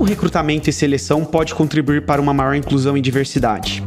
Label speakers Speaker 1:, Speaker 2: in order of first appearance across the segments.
Speaker 1: Como o recrutamento e seleção pode contribuir para uma maior inclusão e diversidade?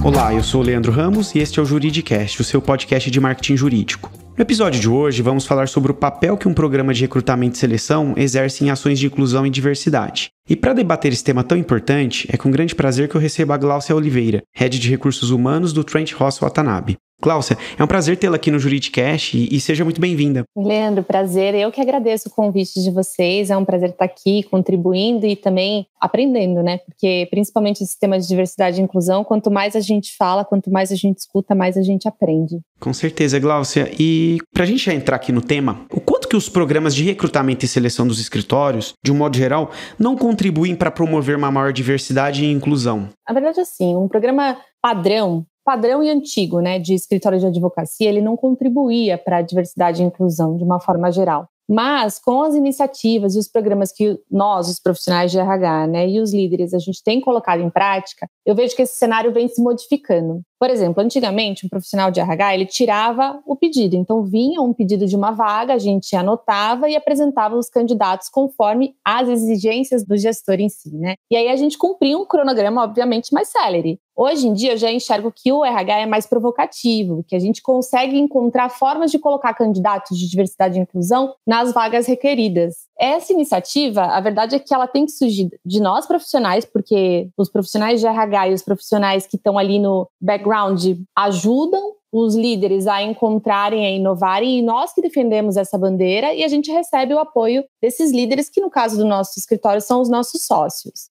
Speaker 1: Olá, eu sou o Leandro Ramos e este é o Juridicast, o seu podcast de marketing jurídico. No episódio de hoje, vamos falar sobre o papel que um programa de recrutamento e seleção exerce em ações de inclusão e diversidade. E para debater esse tema tão importante, é com grande prazer que eu recebo a Gláucia Oliveira, Head de Recursos Humanos do Trent Ross Watanabe. Gláucia, é um prazer tê-la aqui no Juridicast e seja muito bem-vinda.
Speaker 2: Leandro, prazer. Eu que agradeço o convite de vocês. É um prazer estar aqui contribuindo e também aprendendo, né? Porque principalmente esse tema de diversidade e inclusão, quanto mais a gente fala, quanto mais a gente escuta, mais a gente aprende.
Speaker 1: Com certeza, Gláucia. E para a gente já entrar aqui no tema, o quanto que os programas de recrutamento e seleção dos escritórios, de um modo geral, não contribuem para promover uma maior diversidade e inclusão?
Speaker 2: Na verdade, assim, um programa padrão e antigo, né, de escritório de advocacia, ele não contribuía para a diversidade e inclusão de uma forma geral. Mas com as iniciativas e os programas que nós, os profissionais de RH, né, e os líderes, a gente tem colocado em prática, eu vejo que esse cenário vem se modificando. Por exemplo, antigamente, um profissional de RH, ele tirava o pedido. Então, vinha um pedido de uma vaga, a gente anotava e apresentava os candidatos conforme as exigências do gestor em si, né? E aí a gente cumpria um cronograma, obviamente, mais célere. Hoje em dia, eu já enxergo que o RH é mais provocativo, que a gente consegue encontrar formas de colocar candidatos de diversidade e inclusão nas vagas requeridas. Essa iniciativa, a verdade é que ela tem que surgir de nós profissionais, porque os profissionais de RH e os profissionais que estão ali no background ajudam os líderes a encontrarem, a inovarem, e nós que defendemos essa bandeira, e a gente recebe o apoio desses líderes, que no caso do nosso escritório são os nossos sócios.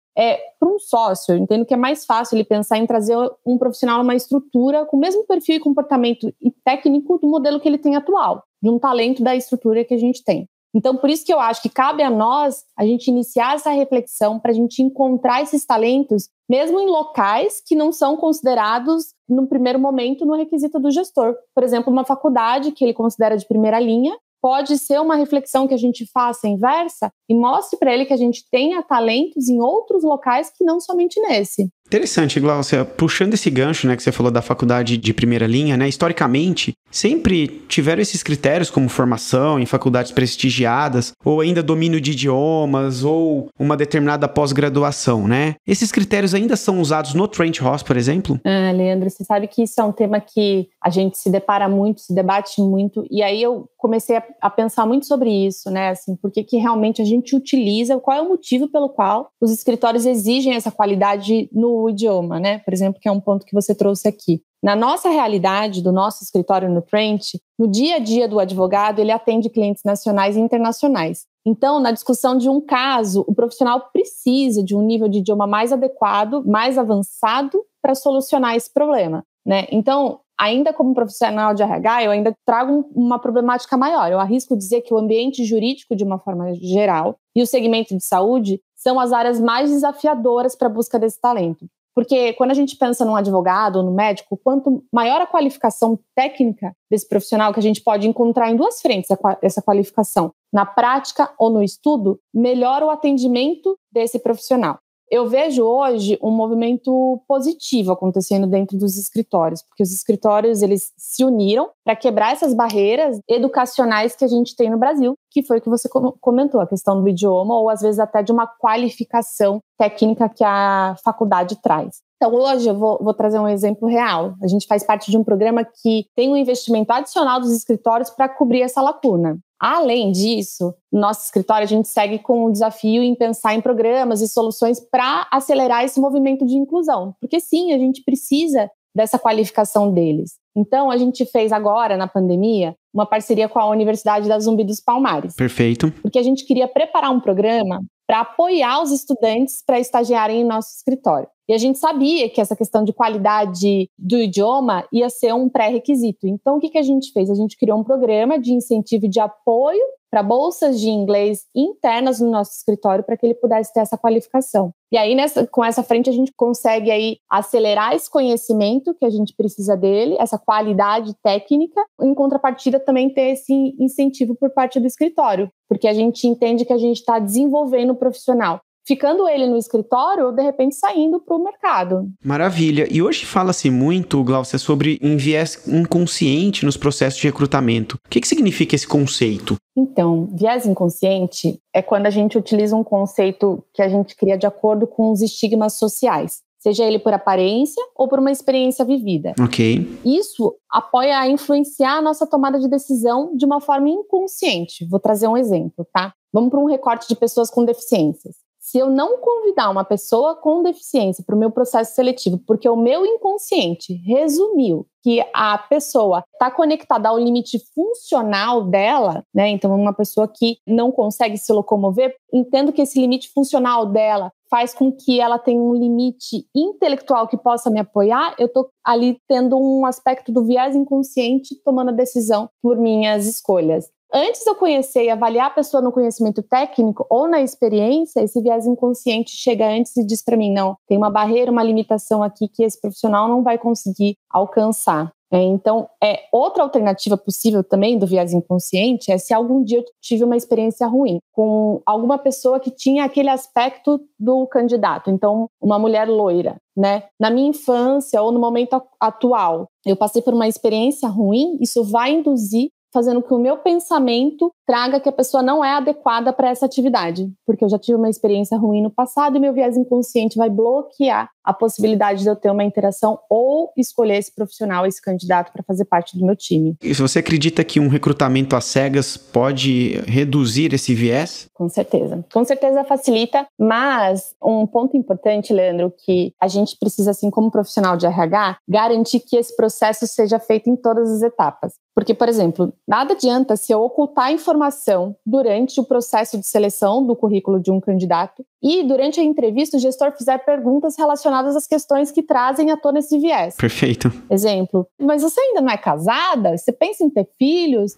Speaker 2: Para um sócio, eu entendo que é mais fácil ele pensar em trazer um profissional numa estrutura com o mesmo perfil e comportamento e técnico do modelo que ele tem atual, de um talento da estrutura que a gente tem. Então, por isso que eu acho que cabe a nós a gente iniciar essa reflexão para a gente encontrar esses talentos, mesmo em locais que não são considerados, no primeiro momento, no requisito do gestor. Por exemplo, uma faculdade que ele considera de primeira linha, pode ser uma reflexão que a gente faça inversa e mostre para ele que a gente tenha talentos em outros locais que não somente nesse.
Speaker 1: Interessante, Gláucia. Puxando esse gancho, né, que você falou da faculdade de primeira linha, né, historicamente, sempre tiveram esses critérios como formação em faculdades prestigiadas, ou ainda domínio de idiomas, ou uma determinada pós-graduação, né? Esses critérios ainda são usados no Trent Ross, por exemplo?
Speaker 2: Leandro, você sabe que isso é um tema que a gente se depara muito, se debate muito, e aí eu comecei a pensar muito sobre isso, né, assim, por que realmente a gente utiliza, qual é o motivo pelo qual os escritórios exigem essa qualidade no idioma, né, por exemplo, que é um ponto que você trouxe aqui. Na nossa realidade, do nosso escritório no Trent, no dia a dia do advogado, ele atende clientes nacionais e internacionais. Então, na discussão de um caso, o profissional precisa de um nível de idioma mais adequado, mais avançado para solucionar esse problema, né? Então, ainda como profissional de RH, eu ainda trago uma problemática maior. Eu arrisco dizer que o ambiente jurídico, de uma forma geral, e o segmento de saúde são as áreas mais desafiadoras para a busca desse talento. Porque quando a gente pensa num advogado ou no médico, quanto maior a qualificação técnica desse profissional, que a gente pode encontrar em duas frentes essa qualificação, na prática ou no estudo, melhor o atendimento desse profissional. Eu vejo hoje um movimento positivo acontecendo dentro dos escritórios, porque os escritórios eles se uniram para quebrar essas barreiras educacionais que a gente tem no Brasil, que foi o que você comentou, a questão do idioma ou às vezes até de uma qualificação técnica que a faculdade traz. Então, hoje eu vou trazer um exemplo real. A gente faz parte de um programa que tem um investimento adicional dos escritórios para cobrir essa lacuna. Além disso, no nosso escritório a gente segue com o desafio em pensar em programas e soluções para acelerar esse movimento de inclusão. Porque sim, a gente precisa dessa qualificação deles. Então, a gente fez agora, na pandemia, uma parceria com a Universidade da Zumbi dos Palmares.
Speaker 1: Perfeito.
Speaker 2: Porque a gente queria preparar um programa para apoiar os estudantes para estagiarem em nosso escritório. E a gente sabia que essa questão de qualidade do idioma ia ser um pré-requisito. Então, o que a gente fez? A gente criou um programa de incentivo e de apoio para bolsas de inglês internas no nosso escritório para que ele pudesse ter essa qualificação. E aí, com essa frente, a gente consegue aí acelerar esse conhecimento que a gente precisa dele, essa qualidade técnica, em contrapartida também ter esse incentivo por parte do escritório, porque a gente entende que a gente está desenvolvendo o profissional. ficando ele no escritório ou de repente saindo para o mercado.
Speaker 1: Maravilha. E hoje fala-se muito, Gláucia, sobre um viés inconsciente nos processos de recrutamento. O que significa esse conceito?
Speaker 2: Então, viés inconsciente é quando a gente utiliza um conceito que a gente cria de acordo com os estigmas sociais, seja ele por aparência ou por uma experiência vivida.
Speaker 1: Ok.
Speaker 2: Isso apoia a influenciar a nossa tomada de decisão de uma forma inconsciente. Vou trazer um exemplo, tá? Vamos para um recorte de pessoas com deficiências. Se eu não convidar uma pessoa com deficiência para o meu processo seletivo, porque o meu inconsciente resumiu que a pessoa está conectada ao limite funcional dela, né? Então, uma pessoa que não consegue se locomover, entendo que esse limite funcional dela faz com que ela tenha um limite intelectual que possa me apoiar, eu estou ali tendo um aspecto do viés inconsciente tomando a decisão por minhas escolhas. Antes de eu conhecer e avaliar a pessoa no conhecimento técnico ou na experiência, esse viés inconsciente chega antes e diz para mim, não, tem uma barreira, uma limitação aqui que esse profissional não vai conseguir alcançar. Então, outra alternativa possível também do viés inconsciente é se algum dia eu tive uma experiência ruim com alguma pessoa que tinha aquele aspecto do candidato. Então, uma mulher loira, né? Na minha infância ou no momento atual, eu passei por uma experiência ruim, isso vai induzir fazendo que o meu pensamento traga que a pessoa não é adequada para essa atividade, porque eu já tive uma experiência ruim no passado e meu viés inconsciente vai bloquear a possibilidade de eu ter uma interação ou escolher esse profissional, esse candidato para fazer parte do meu time.
Speaker 1: E se você acredita que um recrutamento às cegas pode reduzir esse viés?
Speaker 2: Com certeza facilita, mas um ponto importante, Leandro, que a gente precisa, assim como profissional de RH, garantir que esse processo seja feito em todas as etapas. Porque, por exemplo, nada adianta se eu ocultar informação durante o processo de seleção do currículo de um candidato e durante a entrevista o gestor fizer perguntas relacionadas às questões que trazem à tona esse viés.
Speaker 1: Perfeito.
Speaker 2: Exemplo, mas você ainda não é casada? Você pensa em ter filhos?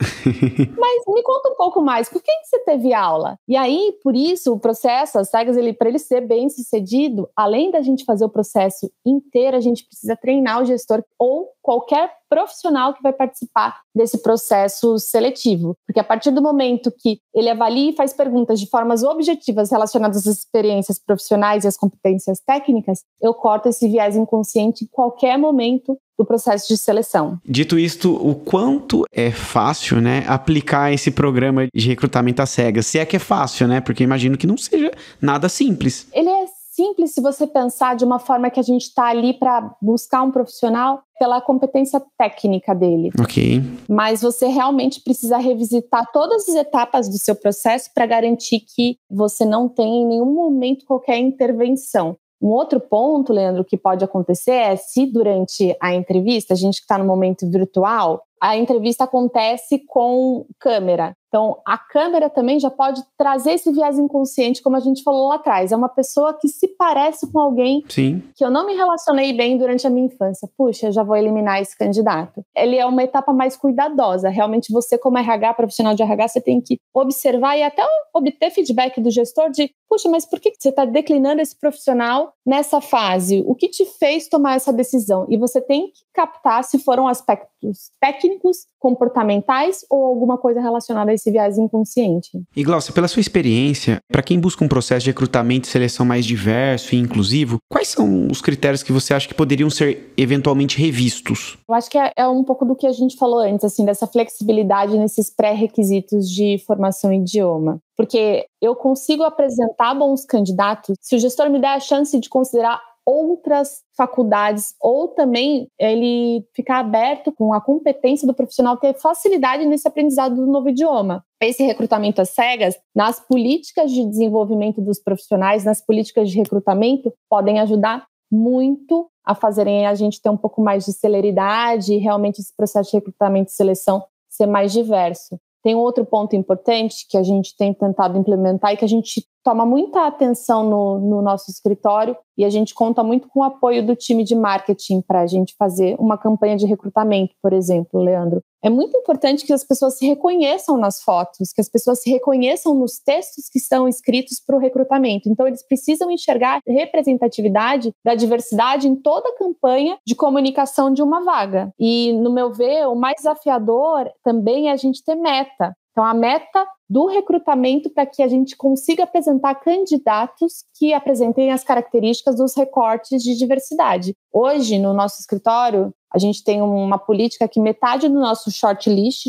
Speaker 2: Mas me conta um pouco mais, com quem você teve aula? E aí, por isso, o processo, as cegas, para ele ser bem sucedido, além da gente fazer o processo inteiro, a gente precisa treinar o gestor ou qualquer profissional que vai participar desse processo seletivo. Porque a partir do momento que ele avalia e faz perguntas de formas objetivas relacionadas às experiências profissionais e às competências técnicas, eu corto esse viés inconsciente em qualquer momento do processo de seleção.
Speaker 1: Dito isto, o quanto é fácil, né, aplicar esse programa de recrutamento às cegas? Se é que é fácil, né? Porque imagino que não seja nada simples.
Speaker 2: Ele é simples se você pensar de uma forma que a gente está ali para buscar um profissional pela competência técnica dele.
Speaker 1: Ok.
Speaker 2: Mas você realmente precisa revisitar todas as etapas do seu processo para garantir que você não tem em nenhum momento qualquer intervenção. Um outro ponto, Leandro, que pode acontecer é se durante a entrevista, a gente que está no momento virtual, a entrevista acontece com câmera. Então, a câmera também já pode trazer esse viés inconsciente, como a gente falou lá atrás. É uma pessoa que se parece com alguém
Speaker 1: Sim.
Speaker 2: que eu não me relacionei bem durante a minha infância. Puxa, eu já vou eliminar esse candidato. Ele é uma etapa mais cuidadosa. Realmente, você como RH, profissional de RH, você tem que observar e até obter feedback do gestor de, puxa, mas por que você está declinando esse profissional nessa fase? O que te fez tomar essa decisão? E você tem que captar se foram aspectos técnicos, comportamentais ou alguma coisa relacionada a esse viés inconsciente.
Speaker 1: E Gláucia, pela sua experiência, para quem busca um processo de recrutamento e seleção mais diverso e inclusivo, quais são os critérios que você acha que poderiam ser eventualmente revistos?
Speaker 2: Eu acho que é um pouco do que a gente falou antes, assim, dessa flexibilidade nesses pré-requisitos de formação em idioma. Porque eu consigo apresentar bons candidatos se o gestor me der a chance de considerar outras faculdades, ou também ele ficar aberto com a competência do profissional ter facilidade nesse aprendizado do novo idioma. Esse recrutamento às cegas, nas políticas de desenvolvimento dos profissionais, nas políticas de recrutamento, podem ajudar muito a fazerem a gente ter um pouco mais de celeridade e realmente esse processo de recrutamento e seleção ser mais diverso. Tem um outro ponto importante que a gente tem tentado implementar e que a gente toma muita atenção no nosso escritório e a gente conta muito com o apoio do time de marketing para a gente fazer uma campanha de recrutamento, por exemplo, Leandro. É muito importante que as pessoas se reconheçam nas fotos, que as pessoas se reconheçam nos textos que estão escritos para o recrutamento. Então, eles precisam enxergar a representatividade da diversidade em toda a campanha de comunicação de uma vaga. E, no meu ver, o mais desafiador também é a gente ter meta. Então, a meta do recrutamento para que a gente consiga apresentar candidatos que apresentem as características dos recortes de diversidade. Hoje, no nosso escritório, a gente tem uma política que metade do nosso shortlist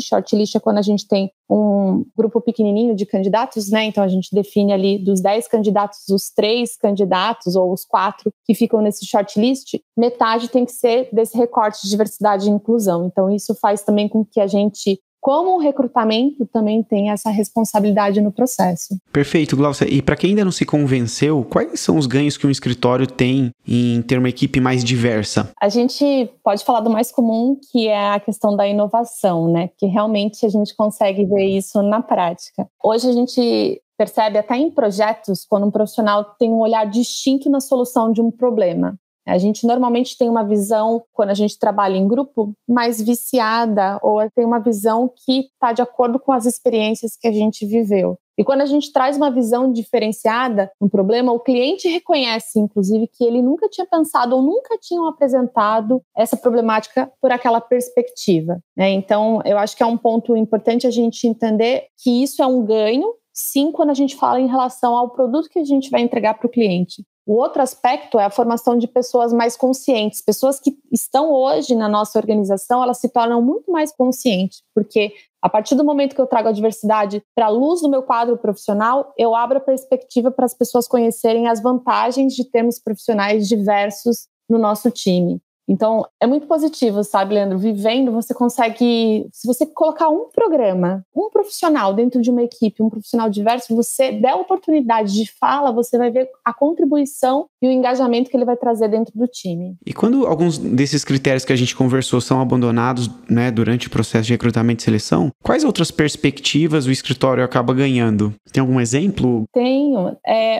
Speaker 2: é quando a gente tem um grupo pequenininho de candidatos, né? Então, a gente define ali dos 10 candidatos, os 3 candidatos ou os 4 que ficam nesse shortlist, metade tem que ser desse recorte de diversidade e inclusão. Então, isso faz também com que a gente, como recrutamento, também tem essa responsabilidade no processo.
Speaker 1: Perfeito, Glaucia. E para quem ainda não se convenceu, quais são os ganhos que um escritório tem em ter uma equipe mais diversa?
Speaker 2: A gente pode falar do mais comum, que é a questão da inovação, né? Que realmente a gente consegue ver isso na prática. Hoje a gente percebe até em projetos, quando um profissional tem um olhar distinto na solução de um problema. A gente normalmente tem uma visão, quando a gente trabalha em grupo, mais viciada, ou tem uma visão que está de acordo com as experiências que a gente viveu. E quando a gente traz uma visão diferenciada no problema, o cliente reconhece, inclusive, que ele nunca tinha pensado ou nunca tinham apresentado essa problemática por aquela perspectiva, né? Então, eu acho que é um ponto importante a gente entender que isso é um ganho, sim, quando a gente fala em relação ao produto que a gente vai entregar para o cliente. O outro aspecto é a formação de pessoas mais conscientes. Pessoas que estão hoje na nossa organização, elas se tornam muito mais conscientes, porque a partir do momento que eu trago a diversidade para a luz do meu quadro profissional, eu abro a perspectiva para as pessoas conhecerem as vantagens de termos profissionais diversos no nosso time. Então, é muito positivo, sabe, Leandro? Vivendo, você consegue... Se você colocar um programa, um profissional dentro de uma equipe, um profissional diverso, você der oportunidade de fala, você vai ver a contribuição e o engajamento que ele vai trazer dentro do time.
Speaker 1: E quando alguns desses critérios que a gente conversou são abandonados, né, durante o processo de recrutamento e seleção, quais outras perspectivas o escritório acaba ganhando? Tem algum exemplo?
Speaker 2: Tenho.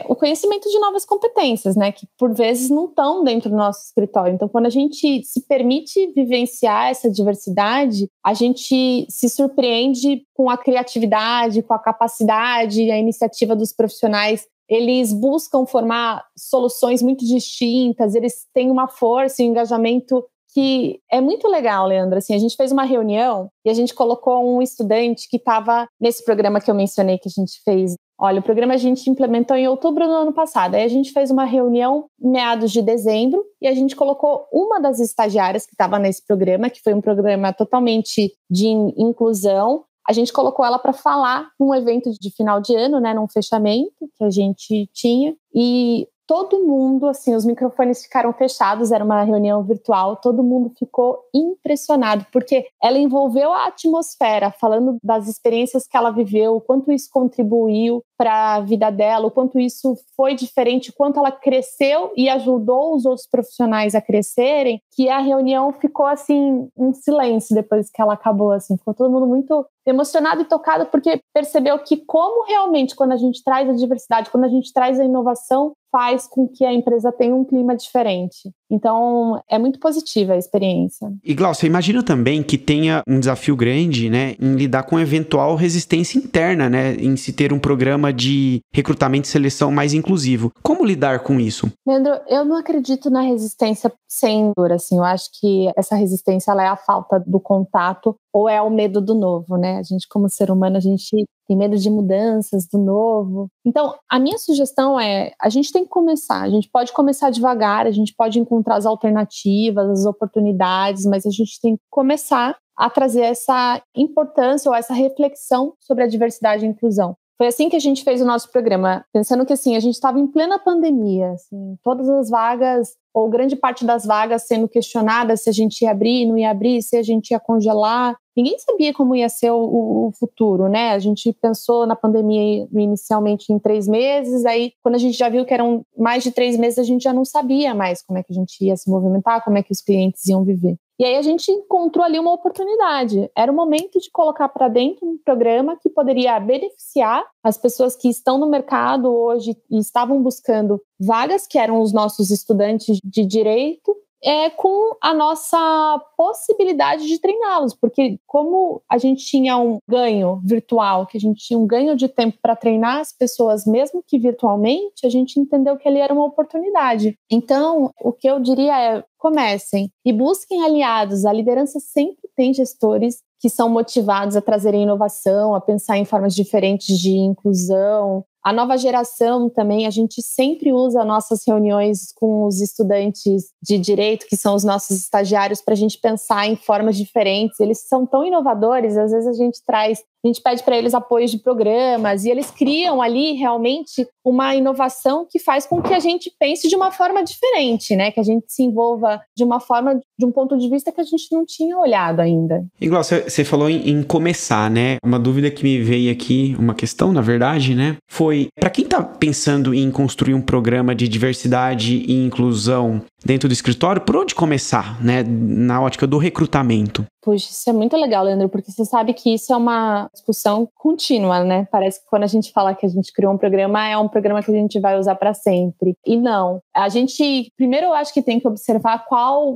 Speaker 2: O conhecimento de novas competências, né, que por vezes não estão dentro do nosso escritório. Então, quando a gente se permite vivenciar essa diversidade, a gente se surpreende com a criatividade, com a capacidade, a iniciativa dos profissionais. Eles buscam formar soluções muito distintas, eles têm uma força e um engajamento que é muito legal, Leandro. Assim, a gente fez uma reunião e a gente colocou um estudante que estava nesse programa que eu mencionei que a gente fez. Olha, o programa a gente implementou em outubro do ano passado. Aí a gente fez uma reunião em meados de dezembro e a gente colocou uma das estagiárias que estava nesse programa, que foi um programa totalmente de inclusão. A gente colocou ela para falar num evento de final de ano, né, num fechamento que a gente tinha. E todo mundo, assim, os microfones ficaram fechados, era uma reunião virtual, todo mundo ficou impressionado, porque ela envolveu a atmosfera, falando das experiências que ela viveu, o quanto isso contribuiu para a vida dela, o quanto isso foi diferente, o quanto ela cresceu e ajudou os outros profissionais a crescerem, que a reunião ficou, assim, em silêncio depois que ela acabou, assim, ficou todo mundo muito emocionado e tocado, porque percebeu que como realmente, quando a gente traz a diversidade, quando a gente traz a inovação, faz com que a empresa tenha um clima diferente. Então, é muito positiva a experiência.
Speaker 1: E, Glaucia, imagina também que tenha um desafio grande, né, em lidar com eventual resistência interna, né, em se ter um programa de recrutamento e seleção mais inclusivo. Como lidar com isso?
Speaker 2: Leandro, eu não acredito na resistência sem dor, assim. Eu acho que essa resistência ela é a falta do contato ou é o medo do novo, né? A gente, como ser humano, a gente tem medo de mudanças, do novo. Então, a minha sugestão é, a gente tem que começar, a gente pode começar devagar, a gente pode encontrar as alternativas, as oportunidades, mas a gente tem que começar a trazer essa importância ou essa reflexão sobre a diversidade e inclusão. Foi assim que a gente fez o nosso programa, pensando que assim, a gente estava em plena pandemia, assim, todas as vagas, ou grande parte das vagas sendo questionadas se a gente ia abrir, não ia abrir, se a gente ia congelar. Ninguém sabia como ia ser o futuro, né? A gente pensou na pandemia inicialmente em 3 meses, aí quando a gente já viu que eram mais de 3 meses, a gente já não sabia mais como é que a gente ia se movimentar, como é que os clientes iam viver. E aí a gente encontrou ali uma oportunidade. Era o momento de colocar para dentro um programa que poderia beneficiar as pessoas que estão no mercado hoje e estavam buscando vagas, que eram os nossos estudantes de direito, com a nossa possibilidade de treiná-los, porque como a gente tinha um ganho virtual, que a gente tinha um ganho de tempo para treinar as pessoas, mesmo que virtualmente, a gente entendeu que ali era uma oportunidade. Então, o que eu diria é, comecem e busquem aliados. A liderança sempre tem gestores que são motivados a trazerem inovação, a pensar em formas diferentes de inclusão. A nova geração também, a gente sempre usa nossas reuniões com os estudantes de direito, que são os nossos estagiários, para a gente pensar em formas diferentes. Eles são tão inovadores, às vezes a gente pede para eles apoio de programas e eles criam ali realmente uma inovação que faz com que a gente pense de uma forma diferente, né? Que a gente se envolva de uma forma, de um ponto de vista que a gente não tinha olhado ainda.
Speaker 1: Igual você falou em começar, né? Uma dúvida que me veio aqui, uma questão, na verdade, né? Foi, para quem está pensando em construir um programa de diversidade e inclusão dentro do escritório, por onde começar, né? Na ótica do recrutamento?
Speaker 2: Puxa, isso é muito legal, Leandro, porque você sabe que isso é uma discussão contínua, né? Parece que quando a gente fala que a gente criou um programa, é um programa que a gente vai usar para sempre. E não. A gente, primeiro, eu acho que tem que observar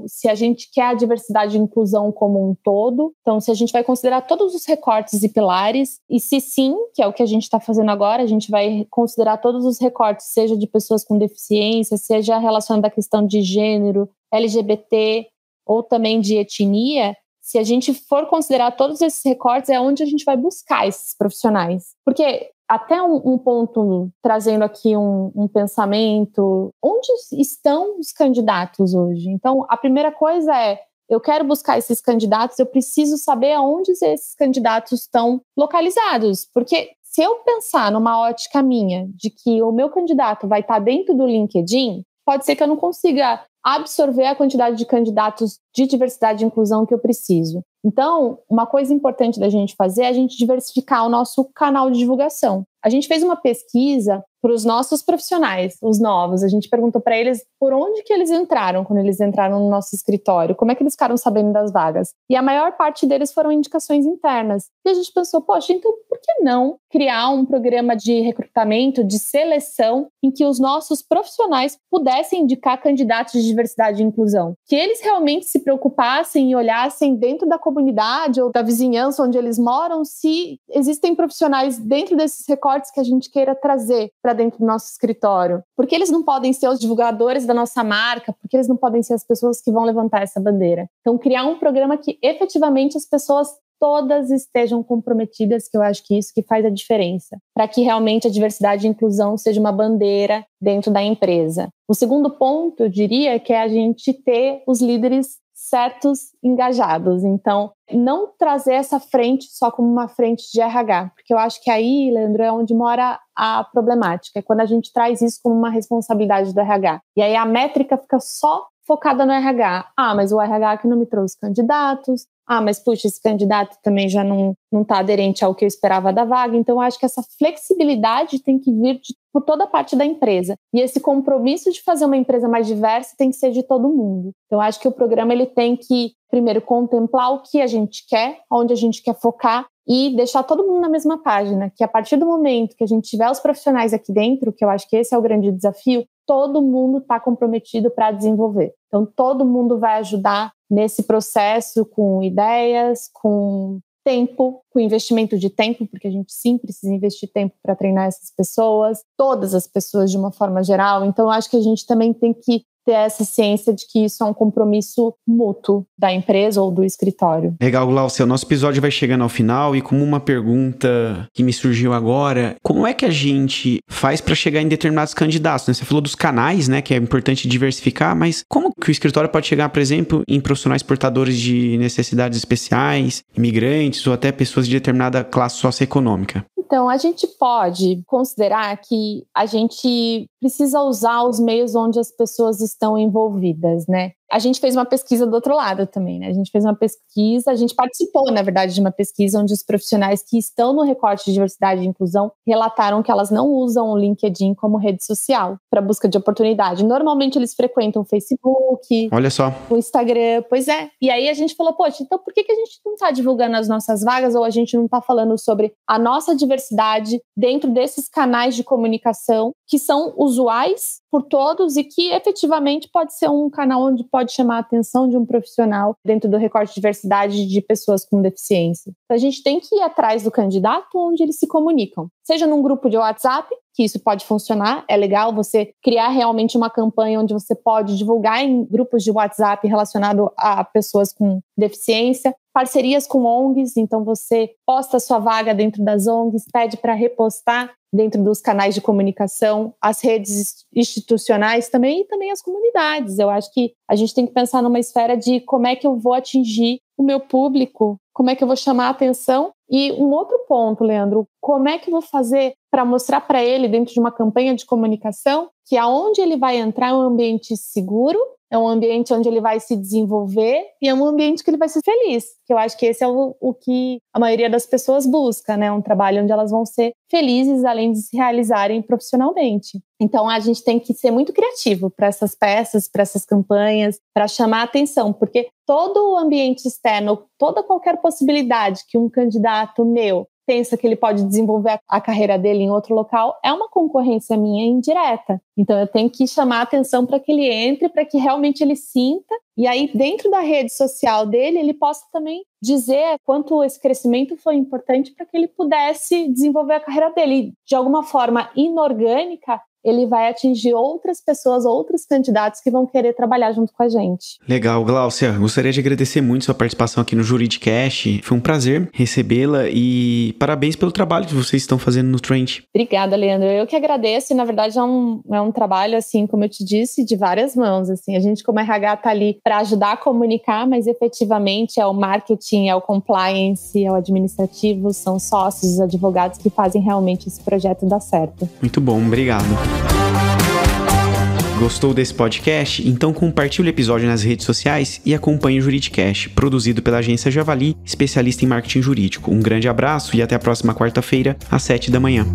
Speaker 2: se a gente quer a diversidade e inclusão como um todo. Então, se a gente vai considerar todos os recortes e pilares, e se sim, que é o que a gente está fazendo agora, a gente vai considerar todos os recortes, seja de pessoas com deficiência, seja relacionado à questão de gênero, LGBT, ou também de etnia. Se a gente for considerar todos esses recortes, é onde a gente vai buscar esses profissionais. Porque até um ponto, trazendo aqui um pensamento, onde estão os candidatos hoje? Então, a primeira coisa é, eu quero buscar esses candidatos, eu preciso saber aonde esses candidatos estão localizados. Porque se eu pensar numa ótica minha, de que o meu candidato vai estar dentro do LinkedIn, pode ser que eu não consiga absorver a quantidade de candidatos de diversidade e inclusão que eu preciso. Então, uma coisa importante da gente fazer é a gente diversificar o nosso canal de divulgação. A gente fez uma pesquisa para os nossos profissionais, os novos. A gente perguntou para eles por onde que eles entraram quando eles entraram no nosso escritório, como é que eles ficaram sabendo das vagas. E a maior parte deles foram indicações internas. E a gente pensou, poxa, então por que não criar um programa de recrutamento, de seleção, em que os nossos profissionais pudessem indicar candidatos de diversidade e inclusão? Que eles realmente se preocupassem e olhassem dentro da comunidade ou da vizinhança onde eles moram, se existem profissionais dentro desses recortes que a gente queira trazer para dentro do nosso escritório. Porque eles não podem ser os divulgadores da nossa marca, porque eles não podem ser as pessoas que vão levantar essa bandeira. Então, criar um programa que efetivamente as pessoas todas estejam comprometidas, que eu acho que isso que faz a diferença, para que realmente a diversidade e inclusão seja uma bandeira dentro da empresa. O segundo ponto, eu diria, que é a gente ter os líderes certos engajados. Então, não trazer essa frente só como uma frente de RH, porque eu acho que aí, Leandro, é onde mora a problemática, é quando a gente traz isso como uma responsabilidade do RH. E aí a métrica fica só focada no RH. Ah, mas o RH que não me trouxe candidatos. Ah, mas puxa, esse candidato também já não está aderente ao que eu esperava da vaga. Então, eu acho que essa flexibilidade tem que vir por toda a parte da empresa. E esse compromisso de fazer uma empresa mais diversa tem que ser de todo mundo. Então, eu acho que o programa ele tem que, primeiro, contemplar o que a gente quer, onde a gente quer focar e deixar todo mundo na mesma página. Que a partir do momento que a gente tiver os profissionais aqui dentro, que eu acho que esse é o grande desafio, todo mundo está comprometido para desenvolver. Então, todo mundo vai ajudar nesse processo com ideias, com tempo, com investimento de tempo, porque a gente sim precisa investir tempo para treinar essas pessoas, todas as pessoas de uma forma geral. Então, eu acho que a gente também tem que ter essa ciência de que isso é um compromisso mútuo da empresa ou do escritório.
Speaker 1: Legal, Glaucia. O nosso episódio vai chegando ao final e como uma pergunta que me surgiu agora, como é que a gente faz para chegar em determinados candidatos, né? Você falou dos canais, né, que é importante diversificar, mas como que o escritório pode chegar, por exemplo, em profissionais portadores de necessidades especiais, imigrantes ou até pessoas de determinada classe socioeconômica?
Speaker 2: Então, a gente pode considerar que a gente precisa usar os meios onde as pessoas estão envolvidas, né? A gente fez uma pesquisa do outro lado também, né? A gente fez uma pesquisa, a gente participou, na verdade, de uma pesquisa onde os profissionais que estão no recorte de diversidade e inclusão relataram que elas não usam o LinkedIn como rede social para busca de oportunidade. Normalmente eles frequentam o Facebook,
Speaker 1: olha só,
Speaker 2: o Instagram, pois é. E aí a gente falou, poxa, então por que a gente não está divulgando as nossas vagas ou a gente não está falando sobre a nossa diversidade dentro desses canais de comunicação que são usuais por todos e que efetivamente pode ser um canal onde pode chamar a atenção de um profissional dentro do recorte de diversidade de pessoas com deficiência. Então, a gente tem que ir atrás do candidato onde eles se comunicam. Seja num grupo de WhatsApp, que isso pode funcionar, é legal você criar realmente uma campanha onde você pode divulgar em grupos de WhatsApp relacionado a pessoas com deficiência, parcerias com ONGs, então você posta a sua vaga dentro das ONGs, pede para repostar dentro dos canais de comunicação, as redes institucionais também e também as comunidades. Eu acho que a gente tem que pensar numa esfera de como é que eu vou atingir o meu público, como é que eu vou chamar a atenção. E um outro ponto, Leandro, como é que eu vou fazer para mostrar para ele, dentro de uma campanha de comunicação, que aonde ele vai entrar é um ambiente seguro, é um ambiente onde ele vai se desenvolver e é um ambiente que ele vai ser feliz. Que eu acho que esse é o que a maioria das pessoas busca, né? Um trabalho onde elas vão ser felizes, além de se realizarem profissionalmente. Então, a gente tem que ser muito criativo para essas peças, para essas campanhas, para chamar a atenção, porque todo o ambiente externo, qualquer possibilidade que um candidato meu pensa que ele pode desenvolver a carreira dele em outro local, é uma concorrência minha indireta. Então, eu tenho que chamar a atenção para que ele entre, para que realmente ele sinta, e aí dentro da rede social dele, ele possa também dizer quanto esse crescimento foi importante para que ele pudesse desenvolver a carreira dele. E, de alguma forma inorgânica, ele vai atingir outras pessoas, outros candidatos que vão querer trabalhar junto com a gente.
Speaker 1: Legal, Gláucia. Gostaria de agradecer muito sua participação aqui no Juridicast. Foi um prazer recebê-la e parabéns pelo trabalho que vocês estão fazendo no Trend.
Speaker 2: Obrigada, Leandro. Eu que agradeço. E, na verdade, é um trabalho, assim, como eu te disse, de várias mãos. Assim. A gente, como RH, está ali para ajudar a comunicar, mas efetivamente é o marketing, é o compliance, é o administrativo, são sócios, os advogados que fazem realmente esse projeto dar certo.
Speaker 1: Muito bom, obrigado. Gostou desse podcast? Então compartilhe o episódio nas redes sociais e acompanhe o Juridicast, produzido pela agência Javali, especialista em marketing jurídico. Um grande abraço e até a próxima quarta-feira, às 7 da manhã.